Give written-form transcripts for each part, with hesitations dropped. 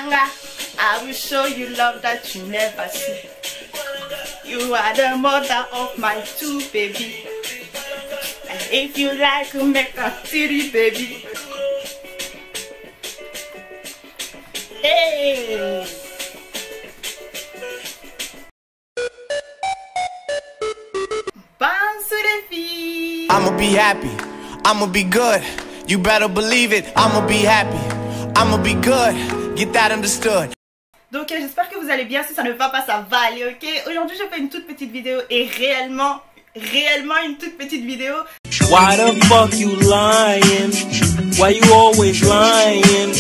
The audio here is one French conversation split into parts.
Tanga, I will show you love that you never see. You are the mother of my two baby. And if you like to make a titty baby. Hey! Bounce les filles! I'ma be happy, I'ma be good. You better believe it, I'ma be happy, I'ma be good. Get that understood. Donc j'espère que vous allez bien. Si ça ne va pas, ça va aller, ok? Aujourd'hui je fais une toute petite vidéo et réellement une toute petite vidéo. Why the fuck you lying? Why you always lying?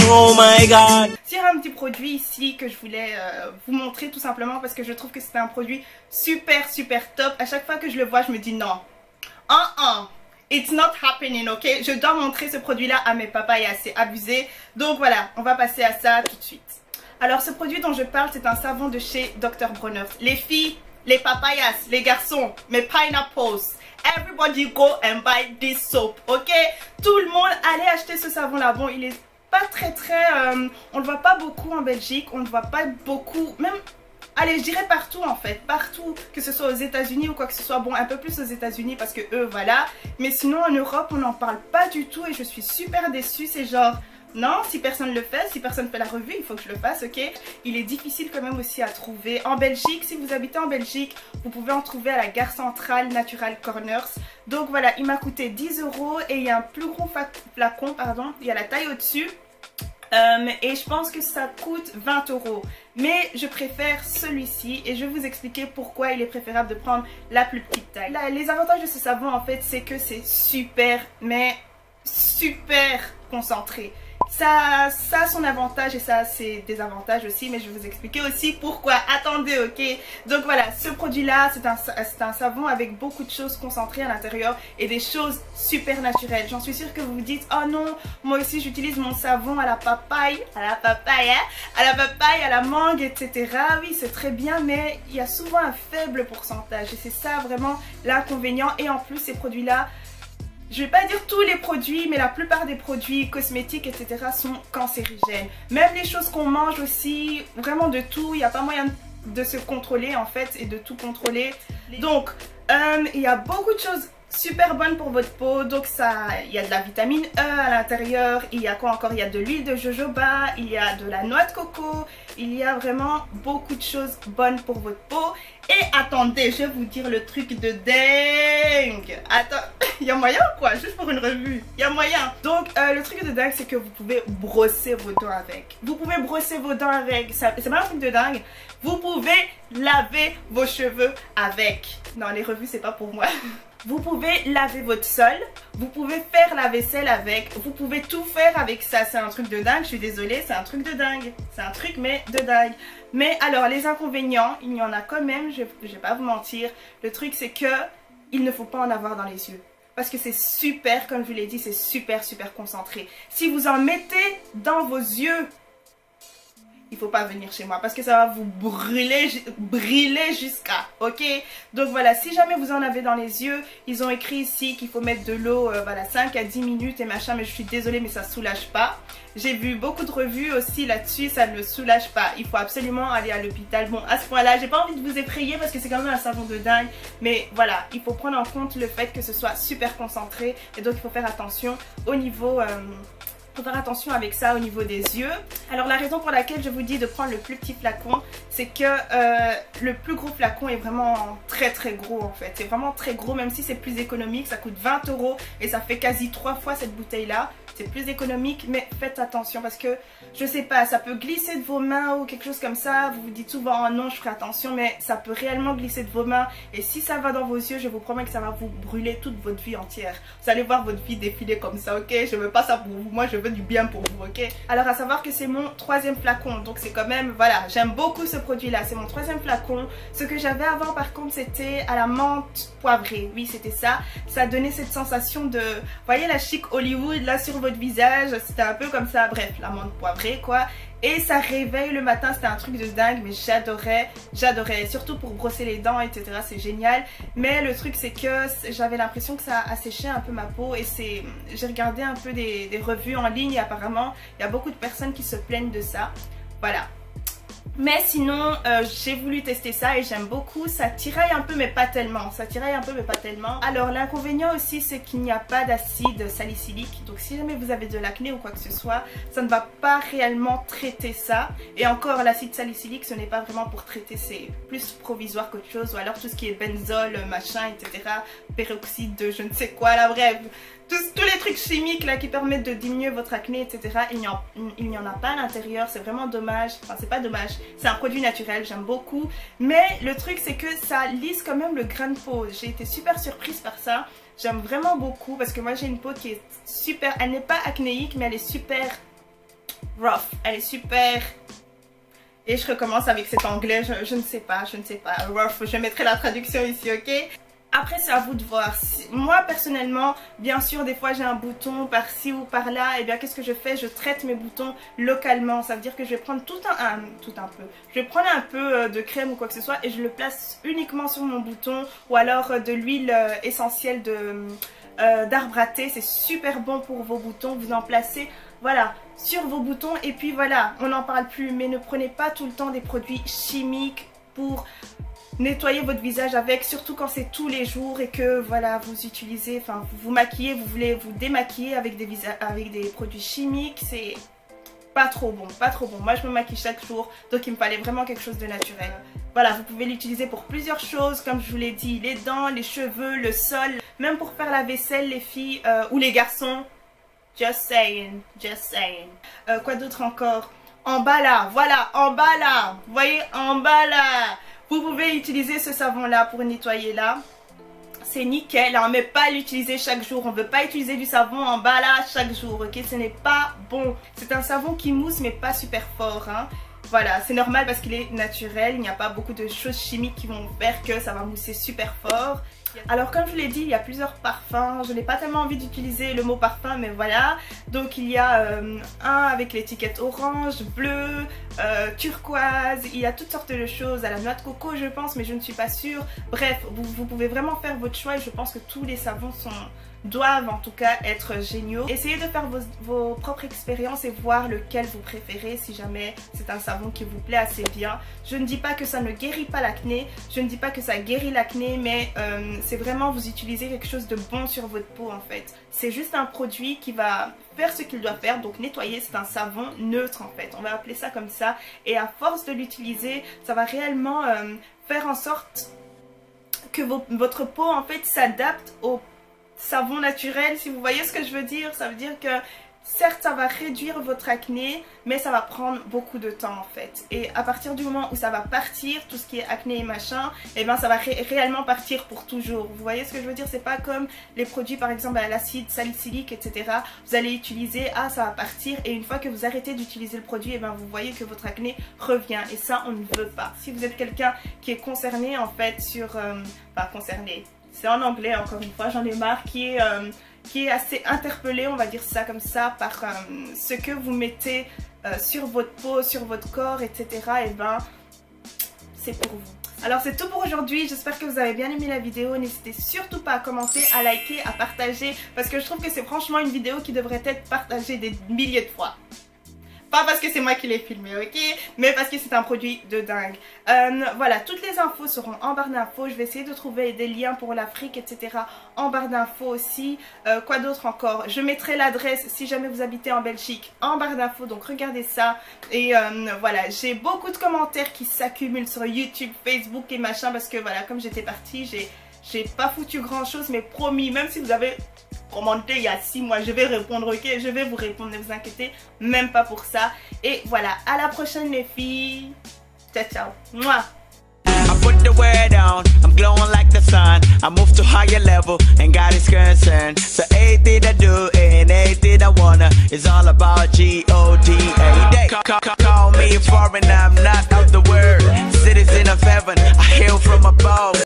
Oh my god. Il y a un petit produit ici que je voulais vous montrer tout simplement parce que je trouve que c'est un produit super top. À chaque fois que je le vois je me dis non. It's not happening, ok? Je dois montrer ce produit là à mes papas et c'est abusé. Donc voilà, on va passer à ça tout de suite. Alors ce produit dont je parle, c'est un savon de chez Dr. Bronner's. Les filles, les papayas, les garçons, mes pineapples, everybody go and buy this soap, ok? Tout le monde allez acheter ce savon là. Bon, il est pas très on le voit pas beaucoup en Belgique, on le voit pas beaucoup, même, allez, je dirais partout en fait, partout, que ce soit aux États-Unis ou quoi que ce soit. Bon, un peu plus aux États-Unis parce que eux, voilà, mais sinon en Europe on n'en parle pas du tout et je suis super déçue. C'est genre, non, si personne le fait, si personne fait la revue, il faut que je le fasse, ok? Il est difficile quand même aussi à trouver. En Belgique, si vous habitez en Belgique, vous pouvez en trouver à la gare centrale Natural Corners. Donc voilà, il m'a coûté 10 € et il y a un plus gros flacon, pardon, il y a la taille au-dessus. Et je pense que ça coûte 20 €. Mais je préfère celui-ci et je vais vous expliquer pourquoi il est préférable de prendre la plus petite taille. Les avantages de ce savon en fait, c'est que c'est super, mais super concentré. Ça a son avantage et ça a ses désavantages aussi, mais je vais vous expliquer aussi pourquoi. Attendez, ok? Donc voilà, ce produit là c'est un savon avec beaucoup de choses concentrées à l'intérieur et des choses super naturelles. J'en suis sûre que vous vous dites, oh non, moi aussi j'utilise mon savon à la papaye, à la mangue, etc. Oui, c'est très bien, mais il y a souvent un faible pourcentage et c'est ça vraiment l'inconvénient. Et en plus ces produits là, je vais pas dire tous les produits, mais la plupart des produits cosmétiques, etc. sont cancérigènes. Même les choses qu'on mange aussi, vraiment de tout, il n'y a pas moyen de se contrôler en fait et de tout contrôler. Donc, il y a beaucoup de choses super bonnes pour votre peau. Donc il y a de la vitamine E à l'intérieur, il y a quoi encore? Il y a de l'huile de jojoba, il y a de la noix de coco, il y a vraiment beaucoup de choses bonnes pour votre peau. Et attendez, je vais vous dire le truc de dingue. Attends, il y a moyen quoi? Juste pour une revue, il y a moyen. Donc le truc de dingue, c'est que vous pouvez brosser vos dents avec. Vous pouvez brosser vos dents avec, c'est pas un truc de dingue. Vous pouvez laver vos cheveux avec. Non, les revues c'est pas pour moi. Vous pouvez laver votre sol, vous pouvez faire la vaisselle avec, vous pouvez tout faire avec ça. C'est un truc de dingue, je suis désolée, c'est un truc de dingue. C'est un truc mais de dingue. Mais alors les inconvénients, il y en a quand même, je vais pas vous mentir. Le truc c'est que il ne faut pas en avoir dans les yeux. Parce que c'est super, comme je vous l'ai dit, c'est super concentré. Si vous en mettez dans vos yeux, il faut pas venir chez moi parce que ça va vous brûler jusqu'à, ok? Donc voilà, si jamais vous en avez dans les yeux, ils ont écrit ici qu'il faut mettre de l'eau, voilà, 5 à 10 minutes et machin, mais je suis désolée, mais ça soulage pas. J'ai vu beaucoup de revues aussi là-dessus, ça ne soulage pas. Il faut absolument aller à l'hôpital. Bon, à ce point-là, j'ai pas envie de vous effrayer parce que c'est quand même un savon de dingue, mais voilà, il faut prendre en compte le fait que ce soit super concentré et donc il faut faire attention au niveau... faut faire attention avec ça au niveau des yeux. Alors la raison pour laquelle je vous dis de prendre le plus petit flacon, c'est que le plus gros flacon est vraiment très gros en fait. C'est vraiment très gros, même si c'est plus économique, ça coûte 20 € et ça fait quasi 3 fois cette bouteille là. C'est plus économique, mais faites attention parce que je sais pas, ça peut glisser de vos mains ou quelque chose comme ça. Vous vous dites souvent oh non, je ferai attention, mais ça peut réellement glisser de vos mains et si ça va dans vos yeux, je vous promets que ça va vous brûler toute votre vie entière. Vous allez voir votre vie défiler comme ça, ok? Je veux pas ça pour vous, moi je veux du bien pour vous, ok? Alors à savoir que c'est mon 3e flacon, donc c'est quand même, voilà, j'aime beaucoup ce produit là, c'est mon 3e flacon. Ce que j'avais avant par contre c'était à la menthe poivrée, oui c'était ça. Ça donnait cette sensation de, voyez la chic Hollywood là sur votre visage, c'était un peu comme ça, bref, la menthe poivrée quoi. et ça réveille le matin, c'était un truc de dingue, mais j'adorais, surtout pour brosser les dents, etc. C'est génial, mais le truc c'est que j'avais l'impression que ça asséchait un peu ma peau, et j'ai regardé un peu des revues en ligne et apparemment il y a beaucoup de personnes qui se plaignent de ça, voilà. Mais sinon, j'ai voulu tester ça et j'aime beaucoup. Ça tiraille un peu mais pas tellement. Alors l'inconvénient aussi, c'est qu'il n'y a pas d'acide salicylique. Donc si jamais vous avez de l'acné ou quoi que ce soit, ça ne va pas réellement traiter ça. Et encore, l'acide salicylique, ce n'est pas vraiment pour traiter, c'est plus provisoire qu'autre chose. Ou alors tout ce qui est benzol, machin, etc. Peroxyde de je ne sais quoi, là bref. Tous les trucs chimiques là qui permettent de diminuer votre acné, etc. Il n'y en a pas à l'intérieur, c'est vraiment dommage. Enfin, c'est pas dommage, c'est un produit naturel, j'aime beaucoup. Mais le truc c'est que ça lisse quand même le grain de peau. J'ai été super surprise par ça. J'aime vraiment beaucoup parce que moi j'ai une peau qui est super, elle n'est pas acnéique mais elle est super rough, elle est super... Et je recommence avec cet anglais, je ne sais pas, rough, je mettrai la traduction ici, ok? Après c'est à vous de voir. Moi personnellement, bien sûr des fois j'ai un bouton par-ci ou par-là, et bien qu'est-ce que je fais? Je traite mes boutons localement. Ça veut dire que je vais prendre je vais prendre un peu de crème ou quoi que ce soit et je le place uniquement sur mon bouton, ou alors de l'huile essentielle d'arbre à thé. C'est super bon pour vos boutons, vous en placez voilà sur vos boutons et puis voilà, on n'en parle plus. Mais ne prenez pas tout le temps des produits chimiques pour nettoyer votre visage avec, surtout quand c'est tous les jours et que voilà vous utilisez, enfin vous maquillez, vous voulez vous démaquiller avec des produits chimiques, c'est pas trop bon, Moi je me maquille chaque jour, donc il me fallait vraiment quelque chose de naturel. Voilà, vous pouvez l'utiliser pour plusieurs choses, comme je vous l'ai dit, les dents, les cheveux, le sol, même pour faire la vaisselle les filles ou les garçons. Just saying. Quoi d'autre encore? En bas là, voilà, en bas là, vous voyez, en bas là. Vous pouvez utiliser ce savon là pour nettoyer là. C'est nickel, hein, mais pas l'utiliser chaque jour. On ne veut pas utiliser du savon en bas là chaque jour, ok? Ce n'est pas bon. C'est un savon qui mousse mais pas super fort, hein. Voilà, c'est normal parce qu'il est naturel. Il n'y a pas beaucoup de choses chimiques qui vont faire que ça va mousser super fort. Alors comme je vous l'ai dit, il y a plusieurs parfums. Je n'ai pas tellement envie d'utiliser le mot parfum, mais voilà. Donc il y a un avec l'étiquette orange, bleu, turquoise. Il y a toutes sortes de choses, à la noix de coco je pense, mais je ne suis pas sûre. Bref, vous pouvez vraiment faire votre choix et je pense que tous les savons doivent en tout cas être géniaux. Essayez de faire vos propres expériences et voir lequel vous préférez si jamais c'est un savon qui vous plaît assez bien. Je ne dis pas que ça ne guérit pas l'acné, je ne dis pas que ça guérit l'acné, mais c'est vraiment vous utilisez quelque chose de bon sur votre peau en fait. C'est juste un produit qui va faire ce qu'il doit faire, donc nettoyer. C'est un savon neutre en fait, on va appeler ça comme ça, et à force de l'utiliser, ça va réellement faire en sorte que votre peau en fait s'adapte au savon naturel, si vous voyez ce que je veux dire. Ça veut dire que certes ça va réduire votre acné, mais ça va prendre beaucoup de temps en fait. Et à partir du moment où ça va partir, tout ce qui est acné et machin, et bien ça va réellement partir pour toujours. Vous voyez ce que je veux dire? C'est pas comme les produits par exemple à l'acide salicylique, etc. Vous allez utiliser, ah ça va partir, et une fois que vous arrêtez d'utiliser le produit, et bien vous voyez que votre acné revient, et ça on ne veut pas. Si vous êtes quelqu'un qui est concerné en fait sur... pas concerné, c'est en anglais encore une fois, j'en ai marre, qui est assez interpellé, on va dire ça comme ça, par ce que vous mettez sur votre peau, sur votre corps, etc. Et ben, c'est pour vous. Alors c'est tout pour aujourd'hui, j'espère que vous avez bien aimé la vidéo. N'hésitez surtout pas à commenter, à liker, à partager, parce que je trouve que c'est franchement une vidéo qui devrait être partagée des milliers de fois. Pas parce que c'est moi qui l'ai filmé, ok? Mais parce que c'est un produit de dingue. Voilà, toutes les infos seront en barre d'infos. Je vais essayer de trouver des liens pour l'Afrique, etc. en barre d'infos aussi. Quoi d'autre encore? Je mettrai l'adresse si jamais vous habitez en Belgique en barre d'infos. Donc regardez ça. Et voilà, j'ai beaucoup de commentaires qui s'accumulent sur YouTube, Facebook et machin. Parce que voilà, comme j'étais partie, j'ai pas foutu grand chose. Mais promis, même si vous avez... commenter il y a 6 mois, je vais répondre, ok, je vais vous répondre, ne vous inquiétez même pas pour ça. Et voilà, à la prochaine les filles, ciao ciao. Mouah. I put the word down, I'm glowing like the sun. I move to higher level and God is concerned. So everything I do and everything I wanna is all about G-O-D-A. Call me a foreigner, I'm not of the world. Citizen of heaven, I hail from